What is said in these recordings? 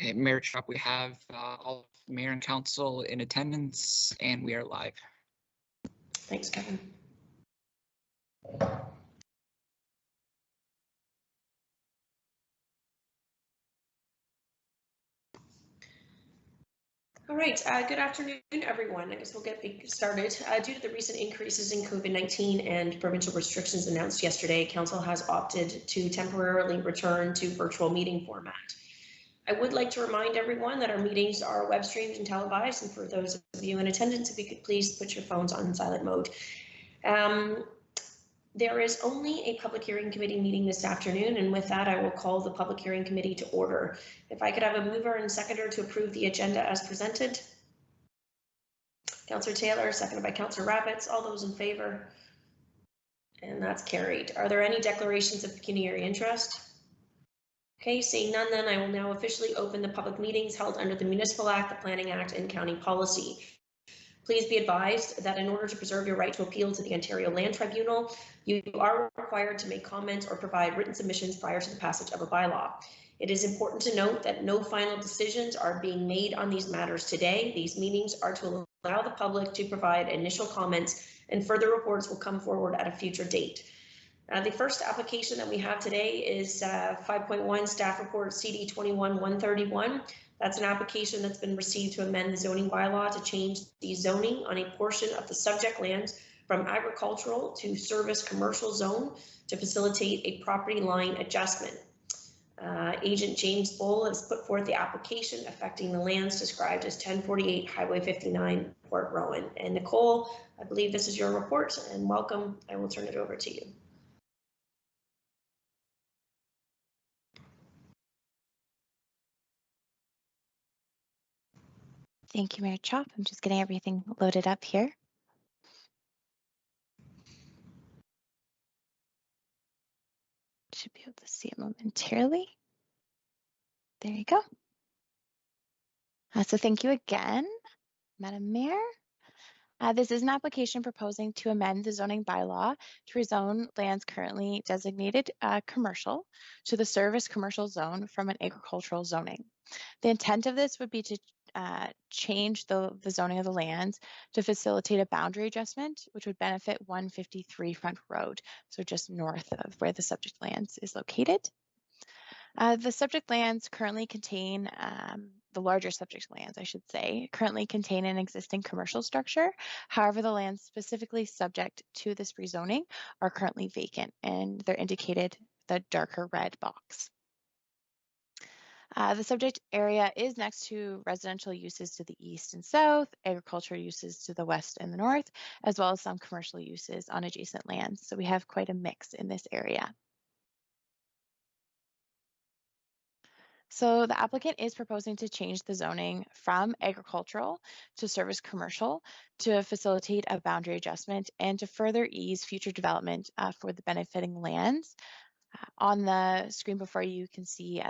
At Mayor Chop, we have all of Mayor and Council in attendance, and we are live. Thanks, Kevin. All right, good afternoon, everyone. I guess we'll get started. Due to the recent increases in COVID-19 and provincial restrictions announced yesterday, Council has opted to temporarily return to virtual meeting format. I would like to remind everyone that our meetings are web streamed and televised, and for those of you in attendance, if you could please put your phones on silent mode. There is only a public hearing committee meeting this afternoon, and with that I will call the public hearing committee to order. If I could have a mover and seconder to approve the agenda as presented. Councillor Taylor, seconded by Councillor Rabbits. All those in favor? And that's carried. Are there any declarations of pecuniary interest? Okay, seeing none, then I will now officially open the public meetings held under the Municipal Act, the Planning Act, and County Policy. Please be advised that in order to preserve your right to appeal to the Ontario Land Tribunal, you are required to make comments or provide written submissions prior to the passage of a bylaw. It is important to note that no final decisions are being made on these matters today. These meetings are to allow the public to provide initial comments, and further reports will come forward at a future date. The first application that we have today is 5.1 Staff Report CD 21-131. That's an application that's been received to amend the zoning bylaw to change the zoning on a portion of the subject land from agricultural to service commercial zone to facilitate a property line adjustment. Agent James Bull has put forth the application affecting the lands described as 1048 Highway 59, Port Rowan. And Nicole, I believe this is your report, and welcome. I will turn it over to you. Thank you, Mayor Chop. I'm just getting everything loaded up here. Should be able to see it momentarily. There you go. So thank you again, Madam Mayor. This is an application proposing to amend the zoning bylaw to rezone lands currently designated commercial to the service commercial zone from an agricultural zoning. The intent of this would be to change the zoning of the lands to facilitate a boundary adjustment, which would benefit 153 Front Road, so just north of where the subject lands is located. The subject lands currently contain, the larger subject lands, I should say, currently contain an existing commercial structure. However, the lands specifically subject to this rezoning are currently vacant, and they're indicated the darker red box. The subject area is next to residential uses to the east and south, agricultural uses to the west and the north, as well as some commercial uses on adjacent lands. So we have quite a mix in this area. So the applicant is proposing to change the zoning from agricultural to service commercial to facilitate a boundary adjustment and to further ease future development for the benefiting lands. On the screen before you can see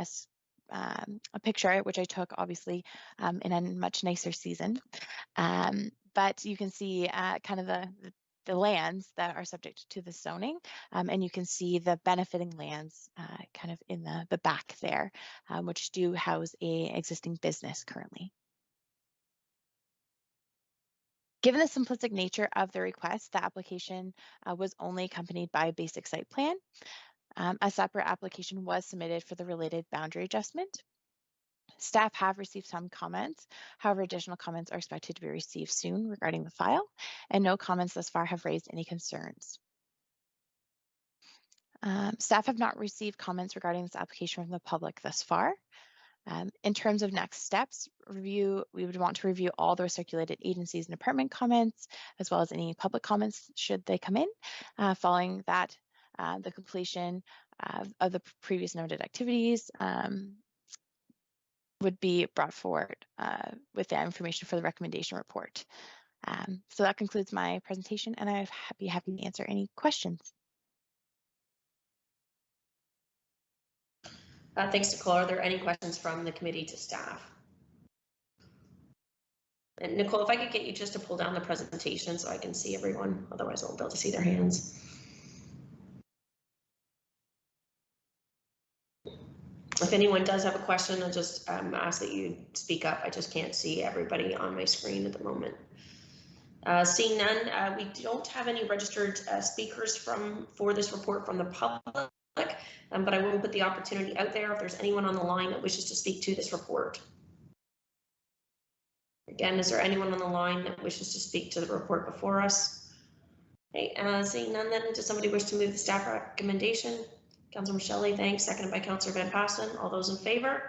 a picture, which I took obviously in a much nicer season, but you can see kind of the lands that are subject to the zoning, and you can see the benefiting lands kind of in the back there, which do house a existing business currently. Given the simplistic nature of the request, the application was only accompanied by a basic site plan. A separate application was submitted for the related boundary adjustment. Staff have received some comments. However, additional comments are expected to be received soon regarding the file, and no comments thus far have raised any concerns. Staff have not received comments regarding this application from the public thus far. In terms of next steps, we would want to review all the circulated agencies and department comments, as well as any public comments should they come in. Following that, the completion of the previous noted activities would be brought forward with the information for the recommendation report. So that concludes my presentation, and I'd be happy to answer any questions. Thanks, Nicole. Are there any questions from the committee to staff? And Nicole, if I could get you just to pull down the presentation so I can see everyone, otherwise I won't be able to see their hands. If anyone does have a question, I'll just ask that you speak up. I just can't see everybody on my screen at the moment. Seeing none, we don't have any registered speakers for this report from the public, but I will put the opportunity out there if there's anyone on the line that wishes to speak to this report. Again, is there anyone on the line that wishes to speak to the report before us? Okay, seeing none, then does somebody wish to move the staff recommendation? Councillor Shelley, thanks. Seconded by Councillor Van Pasten. All those in favor?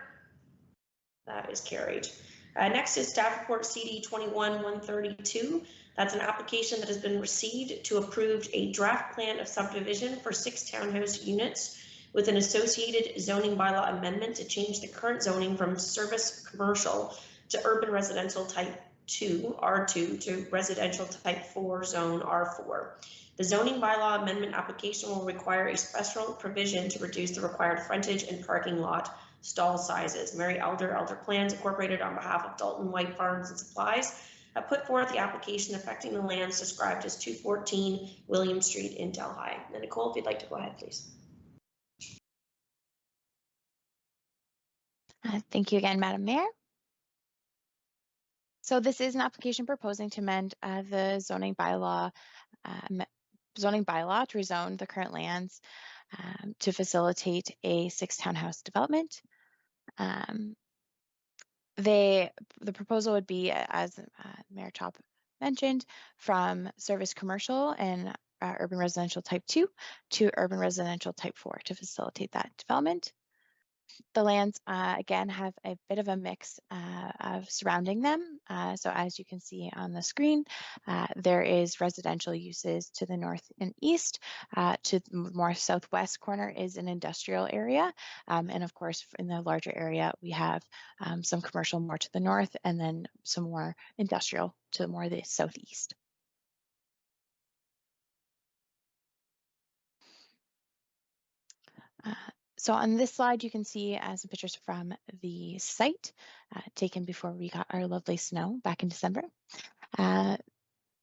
That is carried. Next is staff report CD 21-132. That's an application that has been received to approve a draft plan of subdivision for 6 townhouse units with an associated zoning bylaw amendment to change the current zoning from service commercial to urban residential type 2, R2, to residential type 4, zone R4. The zoning bylaw amendment application will require a special provision to reduce the required frontage and parking lot stall sizes. Mary Elder Plans Incorporated, on behalf of Dalton White Farms and Supplies, have put forth the application affecting the lands described as 214 William Street in Delhi. And Nicole, if you'd like to go ahead, please. Thank you again, Madam Mayor. So this is an application proposing to amend the zoning bylaw to rezone the current lands to facilitate a 6 townhouse development. The proposal would be, as Mayor Chop mentioned, from service commercial and urban residential type 2 to urban residential type 4 to facilitate that development. The lands, again, have a bit of a mix of surrounding them. So as you can see on the screen, there is residential uses to the north and east. To the more southwest corner is an industrial area. And of course, in the larger area, we have some commercial more to the north and then some more industrial to more the southeast. So on this slide, you can see some pictures from the site taken before we got our lovely snow back in December.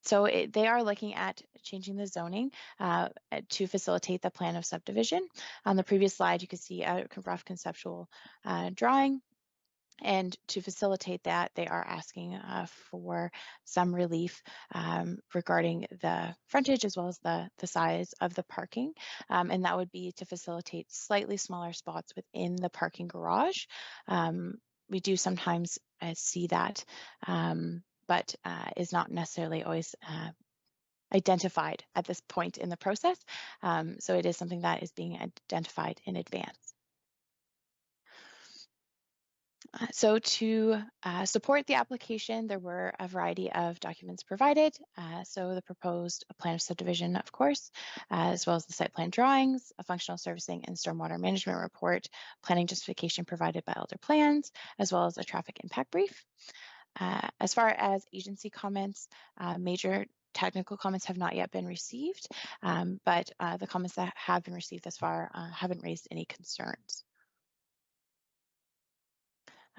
So they are looking at changing the zoning to facilitate the plan of subdivision. On the previous slide, you can see a rough conceptual drawing. And to facilitate that, they are asking for some relief regarding the frontage as well as the size of the parking. And that would be to facilitate slightly smaller spots within the parking garage. We do sometimes see that, but is not necessarily always identified at this point in the process. So it is something that is being identified in advance. So to support the application, there were a variety of documents provided. So the proposed plan of subdivision, of course, as well as the site plan drawings, a functional servicing and stormwater management report, planning justification provided by Elder Plans, as well as a traffic impact brief. As far as agency comments, major technical comments have not yet been received, but the comments that have been received thus far haven't raised any concerns.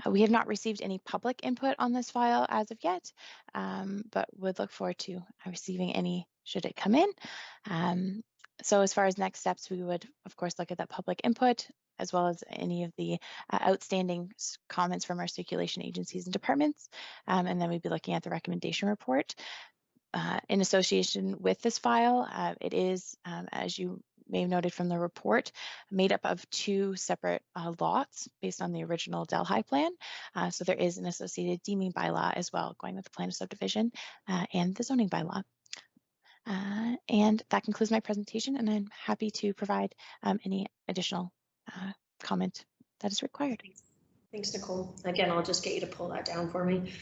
We have not received any public input on this file as of yet, but would look forward to receiving any should it come in. So as far as next steps, we would, of course, look at that public input as well as any of the outstanding comments from our circulation agencies and departments. And then we'd be looking at the recommendation report. In association with this file, it is, as you may have noted from the report, made up of 2 separate lots based on the original Delhi plan. So there is an associated deeming bylaw as well, going with the plan of subdivision and the zoning bylaw. And that concludes my presentation, and I'm happy to provide any additional comment that is required. Thanks, Nicole. Again, I'll just get you to pull that down for me.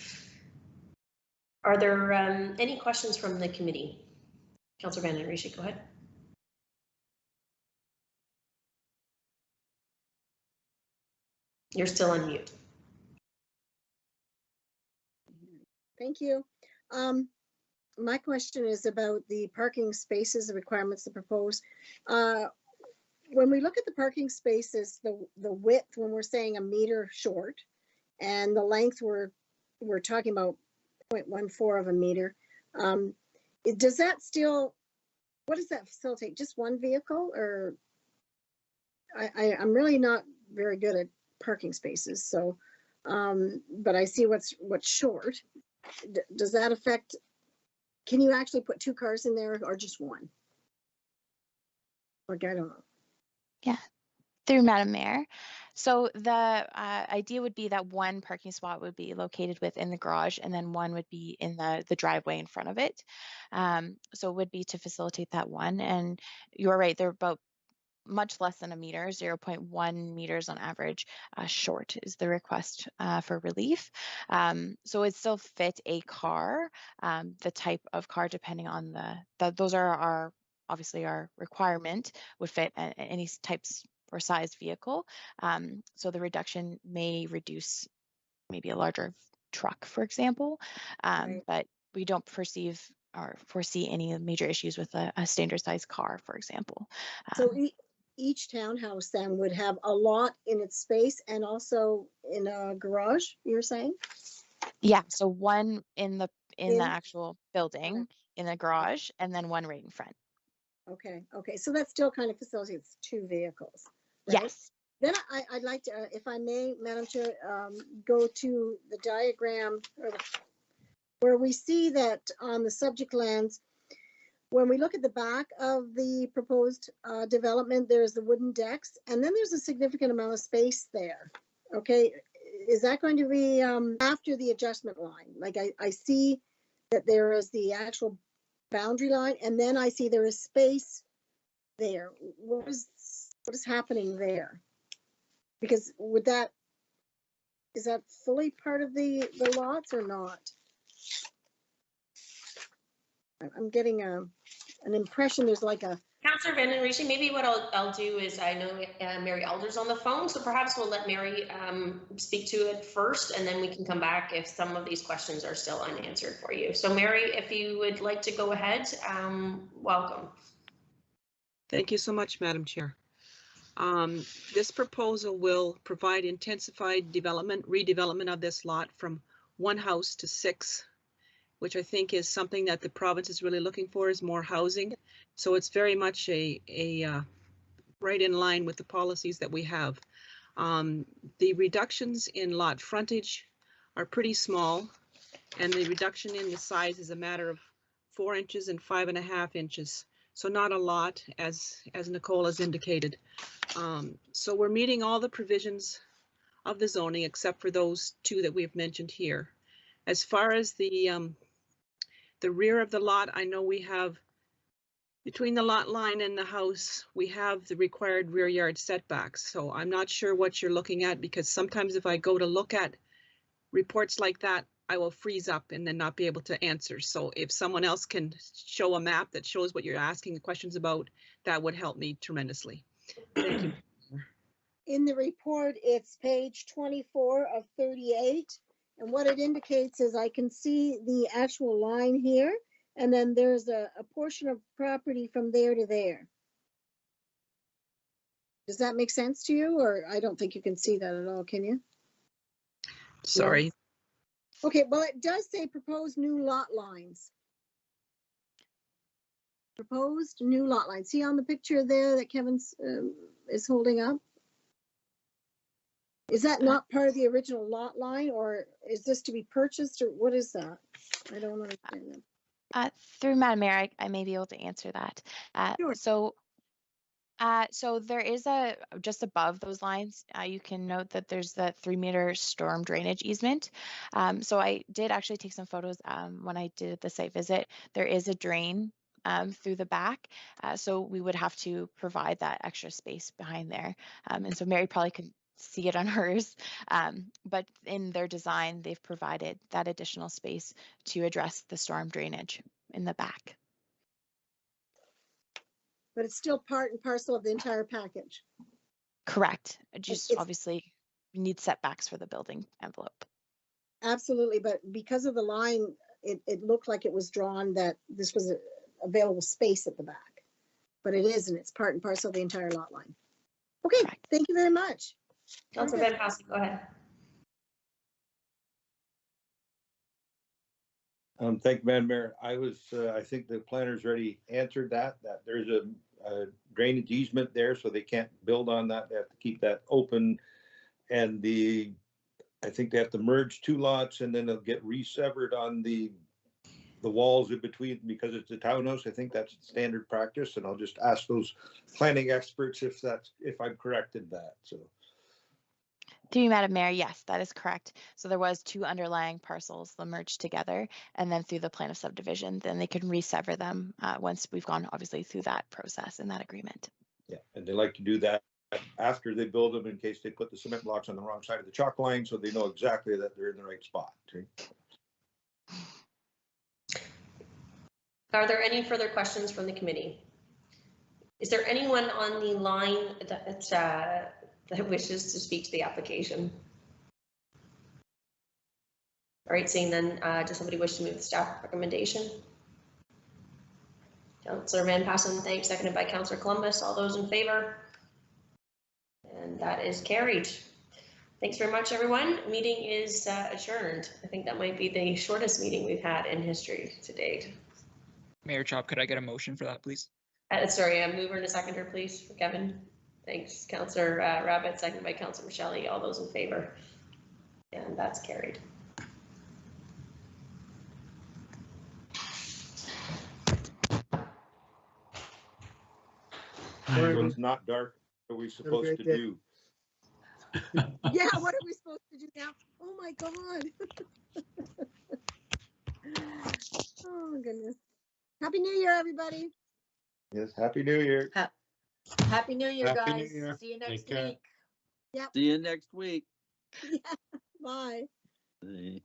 Are there any questions from the committee? Councillor Van Den Riesche, go ahead. You're still on mute. Thank you. My question is about the parking spaces, the requirements to propose. When we look at the parking spaces, the width, when we're saying a meter short, and the length we're talking about 0.14 of a meter, does that still, what does that facilitate? Just one vehicle? Or I'm really not very good at parking spaces. So, but I see what's short. Does that affect, can you actually put 2 cars in there or just 1? Like, I don't know. Yeah, through Madam Mayor. So the idea would be that 1 parking spot would be located within the garage and then 1 would be in the driveway in front of it. So it would be to facilitate that 1. And you're right, they're about much less than a meter, 0.1 meters on average, short is the request for relief. So it still fit a car, the type of car, depending on those are our, obviously our requirement would fit any types or size vehicle. So the reduction may reduce maybe a larger truck, for example, Right. but we don't perceive or foresee any major issues with a standard size car, for example. So each townhouse then would have a lot in its space and also in a garage, you're saying? Yeah, so 1 in the In? actual building, in the garage, and then 1 right in front. Okay, okay, so that still kind of facilitates 2 vehicles, right? Yes. Then I'd like to, if I may, Madam Chair, go to the diagram where we see that on the subject lands, when we look at the back of the proposed development, there's the wooden decks, and then there's a significant amount of space there. Okay, is that going to be after the adjustment line? Like I see that there is the actual boundary line, and then I see there is space there. What is happening there? Because is that fully part of the lots or not? I'm getting an impression there's like a. Councillor Van Den Riesen, maybe what I'll do is, I know Mary Elder's on the phone, so perhaps we'll let Mary speak to it first, and then we can come back if some of these questions are still unanswered for you. So Mary, if you would like to go ahead, welcome. Thank you so much, Madam Chair. This proposal will provide intensified redevelopment of this lot from 1 house to 6, which I think is something that the province is really looking for, is more housing. So it's very much a right in line with the policies that we have. The reductions in lot frontage are pretty small, and the reduction in the size is a matter of 4 inches and 5.5 inches. So not a lot, as Nicole has indicated. So we're meeting all the provisions of the zoning except for those 2 that we've mentioned here. As far as the rear of the lot, I know we have, between the lot line and the house, we have the required rear yard setbacks. So I'm not sure what you're looking at, because sometimes if I go to look at reports like that, I will freeze up and then not be able to answer. So if someone else can show a map that shows what you're asking the questions about, that would help me tremendously. Thank you. In the report, it's page 24 of 38. And what it indicates is I can see the actual line here, and then there's a portion of property from there to there. Does that make sense to you? Or I don't think you can see that at all, can you? Sorry. No. Okay, well, it does say proposed new lot lines. Proposed new lot lines. See on the picture there that Kevin's is holding up? Is that not part of the original lot line, or is this to be purchased, or what is that? I don't understand that. Through Madam Mayor, I may be able to answer that. Sure. So there is just above those lines, you can note that there's the 3-meter storm drainage easement. So I did actually take some photos when I did the site visit. There is a drain through the back, so we would have to provide that extra space behind there. And so Mary probably could see it on hers, but in their design, they've provided that additional space to address the storm drainage in the back. But it's still part and parcel of the entire package. Correct. Just It's obviously we need setbacks for the building envelope. absolutely, but because of the line, it looked like it was drawn that this was available space at the back, but it isn't. It's part and parcel of the entire lot line. Okay, Correct. thank you very much. Councillor Van Passen, go ahead. Thank you, Madam Mayor. I think the planners already answered that there's a drainage easement there, so they can't build on that. They have to keep that open. And I think they have to merge two lots and then they'll get resevered on the walls in between because it's a townhouse. I think that's standard practice, and I'll just ask those planning experts if I'm correct in that, so. Through you, Madam Mayor, yes, that is correct. So there was two underlying parcels that merged together, and then through the plan of subdivision, then they can resever them once we've gone obviously through that process and that agreement. Yeah, and they like to do that after they build them in case they put the cement blocks on the wrong side of the chalk line, so they know exactly that they're in the right spot. Okay? Are there any further questions from the committee? Is there anyone on the line that wishes to speak to the application? All right, seeing then, does somebody wish to move the staff recommendation? Councillor Van Passen, thanks, seconded by Councillor Columbus. All those in favor? And that is carried. Thanks very much, everyone. Meeting is adjourned. I think that might be the shortest meeting we've had in history to date. Mayor Chop, could I get a motion for that, please? Sorry, a mover and a seconder, please, for Kevin. Thanks, Councillor Rabbit, seconded by Councillor Michelle. All those in favor? And that's carried. So it's not dark. What are we supposed to do? Yeah, what are we supposed to do now? Oh my God. Oh goodness. Happy New Year, everybody. Yes, Happy New Year. Happy New Year, Happy New guys. Year. See you next Take care. week. Yep. See you next week. Bye. Bye.